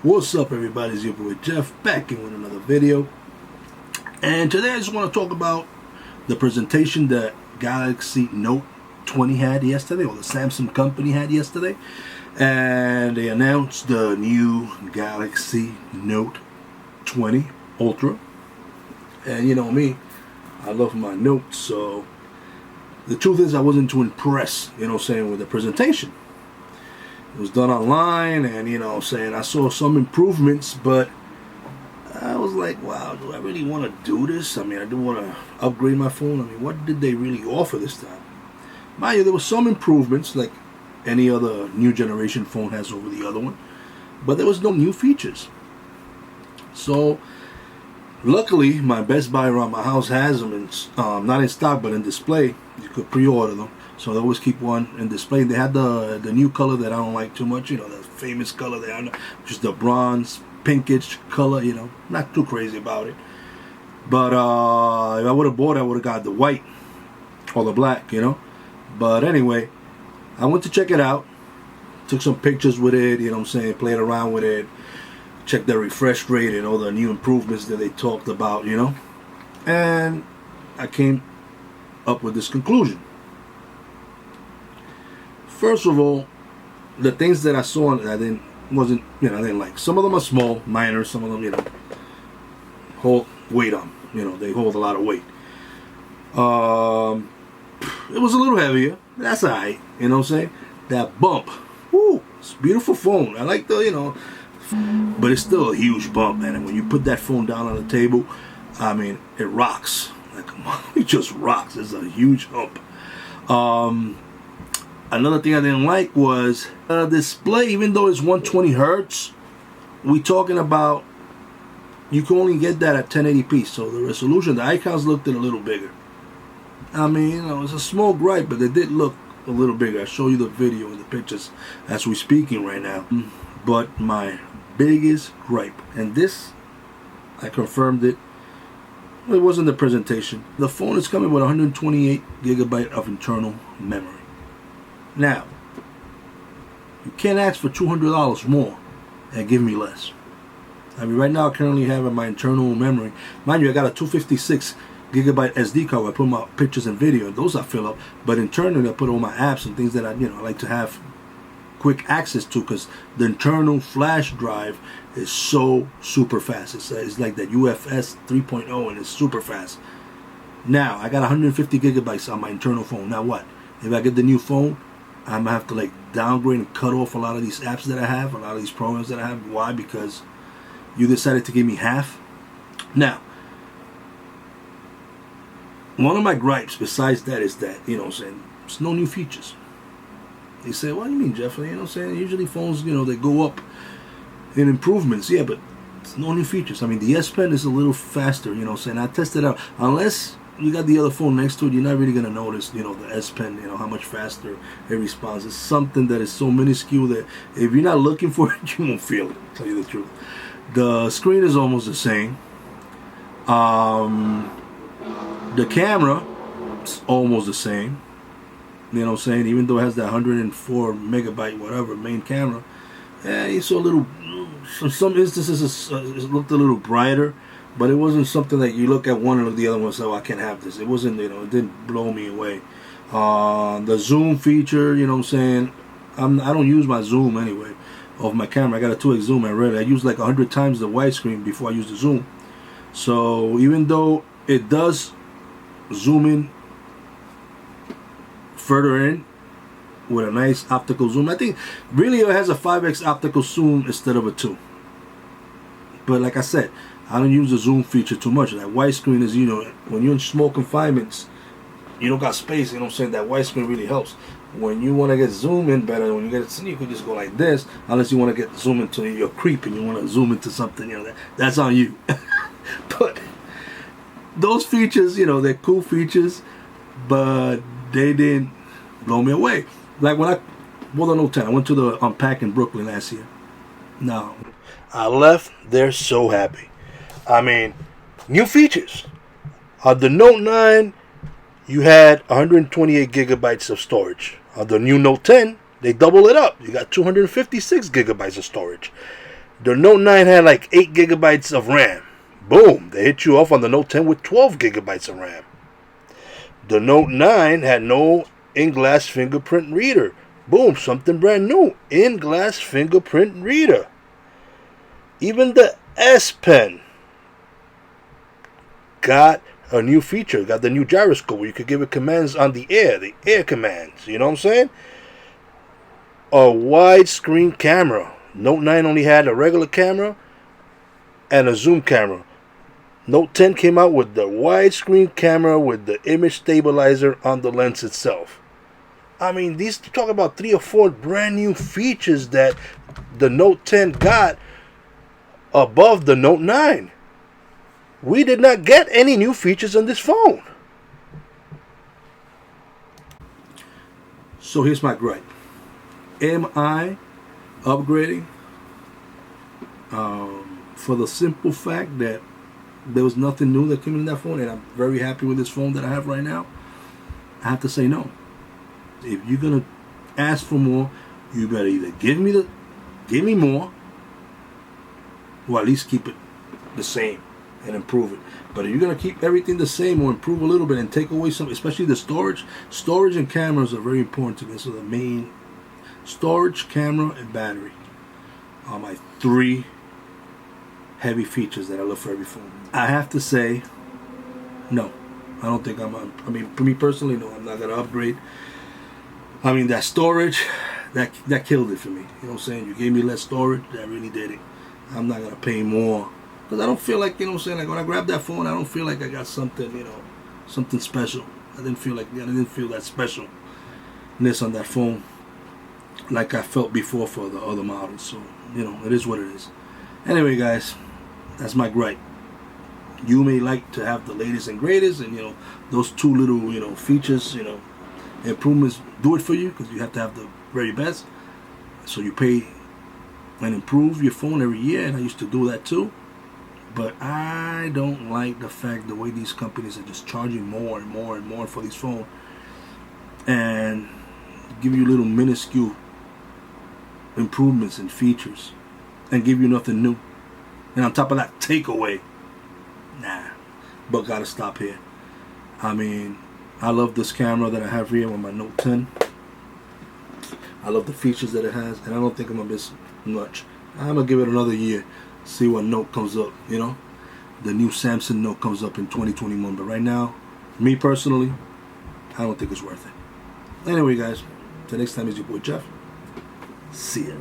What's up, everybody? It's your boy Jeff back in with another video. And today I just want to talk about the presentation that Galaxy Note 20 had yesterday, or the Samsung company had yesterday. And they announced the new Galaxy Note 20 Ultra. And you know me, I love my notes, so the truth is I wasn't too impressed, with the presentation. It was done online, and I saw some improvements, but I was like, wow, do I really want to do this? I mean, I do want to upgrade my phone. I mean, what did they really offer this time? Mind you, there were some improvements like any other new generation phone has over the other one, but there was no new features. So luckily my Best Buy around my house has them in, not in stock but in display. You could pre-order them, so they always keep one in display. They had the new color that I don't like too much, the famous color there, which is the bronze pinkish color. Not too crazy about it, but if I would have bought it, I would have got the white or the black, but anyway, I went to check it out, took some pictures with it, played around with it, checked the refresh rate and all the new improvements that they talked about, and I came up with this conclusion. First of all, the things that I saw that I didn't like. Some of them are small, minor. Some of them, hold weight on. They hold a lot of weight. It was a little heavier. That's alright. That bump. Woo! It's a beautiful phone. I like the, but it's still a huge bump, man. And when you put that phone down on the table, I mean, it rocks. Like, it just rocks. It's a huge hump. Another thing I didn't like was the display. Even though it's 120 hertz, we talking about you can only get that at 1080p. So the resolution, the icons looked a little bigger. I mean, it's a small gripe, but they did look a little bigger. I'll show you the video and the pictures as we're speaking right now. But my biggest gripe, and this, I confirmed it, it wasn't the presentation. The phone is coming with 128 gigabyte of internal memory. Now, you can't ask for $200 more and give me less. I mean, right now I currently have my internal memory. Mind you, I got a 256 gigabyte SD card where I put my pictures and video, and those I fill up. But internally I put all my apps and things that I like to have quick access to, because the internal flash drive is so super fast. It's like that UFS 3.0, and it's super fast. Now I got 150 gigabytes on my internal phone. Now what? If I get the new phone, I'm gonna have to downgrade and cut off a lot of these apps that I have, a lot of these programs that I have. Why? Because you decided to give me half. Now, one of my gripes besides that is that, there's no new features. They say, what do you mean, Jeff? Usually phones, they go up in improvements. Yeah, but it's no new features. I mean, the S Pen is a little faster, I tested it out. Unless you got the other phone next to it, you're not really going to notice, the S Pen, how much faster it responds. It's something that is so minuscule that if you're not looking for it, you won't feel it, to tell you the truth. The screen is almost the same. The camera is almost the same. Even though it has that 104 megabyte whatever main camera, it's a little, some instances it looked a little brighter, but it wasn't something that you look at one and look at the other one and say, oh, I can't have this. It wasn't, it didn't blow me away. The zoom feature, I don't use my zoom anyway of my camera. I got a 2x zoom. I use like 100 times the widescreen before I use the zoom. So even though it does zoom in further in with a nice optical zoom, I think really it has a 5x optical zoom instead of a 2. But like I said, I don't use the zoom feature too much. That widescreen is, when you're in small confinements, you don't got space, that widescreen really helps. When you want to get zoom in better, when you get it, you can just go like this, unless you want to get zoom into your creep and you want to zoom into something, that's on you. But those features, they're cool features, but they didn't blow me away. Like when I bought the Note 10, I went to the Unpack in Brooklyn last year. Now, I left there so happy. I mean, new features. On the Note 9, you had 128 gigabytes of storage. On the new Note 10, they double it up. You got 256 gigabytes of storage. The Note 9 had like 8 gigabytes of RAM. Boom, they hit you off on the Note 10 with 12 gigabytes of RAM. The Note 9 had no in-glass fingerprint reader. Boom, something brand new. In-glass fingerprint reader. Even the S Pen got a new feature, got the new gyroscope where you could give it commands on the air commands. You know what I'm saying? A widescreen camera. Note 9 only had a regular camera and a zoom camera. Note 10 came out with the widescreen camera with the image stabilizer on the lens itself. I mean, these talk about 3 or 4 brand new features that the Note 10 got above the Note 9. We did not get any new features on this phone. So here's my gripe. Am I upgrading? For the simple fact that there was nothing new that came in that phone, and I'm very happy with this phone that I have right now. I have to say no. If you're gonna ask for more, you better either give me more, or at least keep it the same and improve it. But if you're gonna keep everything the same or improve a little bit and take away some, especially the storage and cameras are very important to me. So the main storage, camera, and battery are my 3 heavy features that I look for every phone. I have to say, no. I don't think I mean, for me personally, no, I'm not gonna upgrade. I mean, that storage, that killed it for me. You know what I'm saying? You gave me less storage, that really did it. I'm not gonna pay more because I don't feel like, you know what I'm saying, like when I grab that phone, I don't feel like I got something, you know, something special. I didn't feel that specialness on that phone like I felt before for the other models. So, you know, it is what it is. Anyway, guys, that's my gripe. You may like to have the latest and greatest, and, you know, those 2 little, you know, features, you know, improvements do it for you because you have to have the very best. So you pay and improve your phone every year, and I used to do that too. But I don't like the fact the way these companies are just charging more and more and more for these phones and give you little minuscule improvements and features and give you nothing new. And on top of that, take away. Nah, but gotta stop here. I mean, I love this camera that I have here on my Note 10. I love the features that it has, and I don't think I'm gonna miss much. I'm gonna give it another year, see what Note comes up. You know, the new Samsung Note comes up in 2021. But right now, me personally, I don't think it's worth it. Anyway, guys, till next time, is your boy Jeff. See ya.